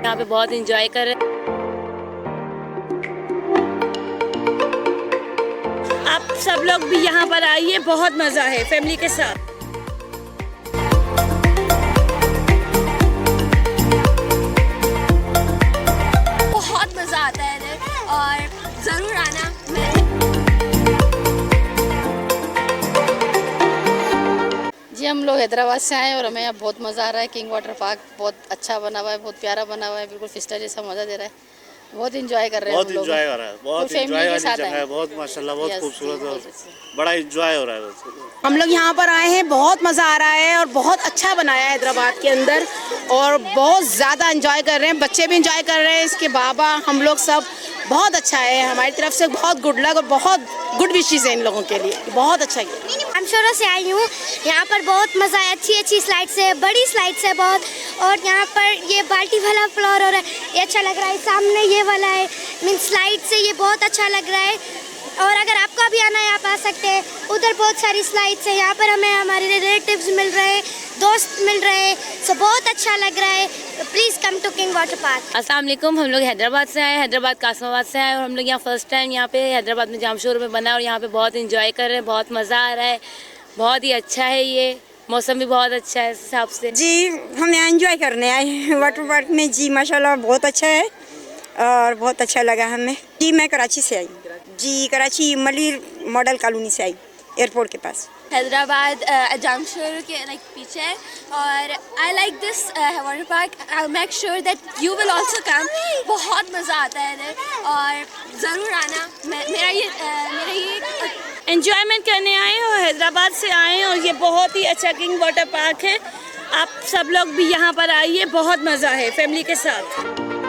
यहाँ पे बहुत एंजॉय कर रहे हैं। आप सब लोग भी यहाँ पर आइए, बहुत मज़ा है फैमिली के साथ। बहुत मज़ा आता है इधर और ज़रूर आना। जी हम लोग हैदराबाद से आए और हमें यहाँ बहुत मज़ा आ रहा है। किंग वाटर पार्क बहुत अच्छा बना हुआ है, बहुत प्यारा बना हुआ है, बिल्कुल फिस्टा जैसा मज़ा दे रहा है। बहुत एंजॉय कर रहे हैं, बहुत एंजॉय हो रहा है, बहुत एंजॉय वाली जगह है, बहुत माशाल्लाह बहुत खूबसूरत और बड़ा एंजॉय हो रहा है। हम लोग यहाँ पर आए हैं, बहुत मज़ा आ रहा है और बहुत अच्छा बनाया है हैदराबाद के अंदर और बहुत ज़्यादा एंजॉय कर रहे हैं। बच्चे भी एंजॉय कर रहे हैं, इसके बाबा, हम लोग सब। बहुत अच्छा है, हमारी तरफ से बहुत गुड लक और बहुत गुड विशेस है इन लोगों के लिए। बहुत अच्छा किया। हम शोरों से आई हूँ, यहाँ पर बहुत मज़ा है। अच्छी स्लाइड्स है, बड़ी स्लाइड्स है बहुत। और यहाँ पर ये बाल्टी वाला फ्लोर हो रहा है, ये अच्छा लग रहा है। सामने ये वाला है, मीन स्लाइड से ये बहुत अच्छा लग रहा है। और अगर आपको भी आना है आप आ सकते हैं। उधर बहुत सारी स्लाइड्स है, यहाँ पर हमें हमारे रिलेटिव्स मिल रहे हैं, दोस्त मिल रहे हैं, सो बहुत अच्छा लग रहा है। Please come to King Water Park. अस्सलाम वालेकुम, हम लोग हैदराबाद से आए, हैदराबाद कासमाबाद से आए और हम लोग यहाँ फर्स्ट टाइम यहाँ पे हैदराबाद में जामशोर में बना और यहाँ पे बहुत एंजॉय कर रहे हैं, बहुत मज़ा आ रहा है, बहुत ही अच्छा है। ये मौसम भी बहुत अच्छा है इस हिसाब से। जी हम यहाँ एंजॉय करने आए हैं वाटर पार्क में। जी माशाल्लाह बहुत अच्छा है और बहुत अच्छा लगा हमें। जी मैं कराची से आई। जी कराची मलिर मॉडल कॉलोनी से आई, एयरपोर्ट के पास। हैदराबाद जामशोर के पीछे है और I like this water park. I make sure that you will also come. बहुत मज़ा आता है इधर और ज़रूर आना। मेरा ये एंजॉयमेंट करने आए और हैदराबाद से आए और ये बहुत ही अच्छा किंग वाटर पार्क है। आप सब लोग भी यहाँ पर आइए, बहुत मज़ा है फैमिली के साथ।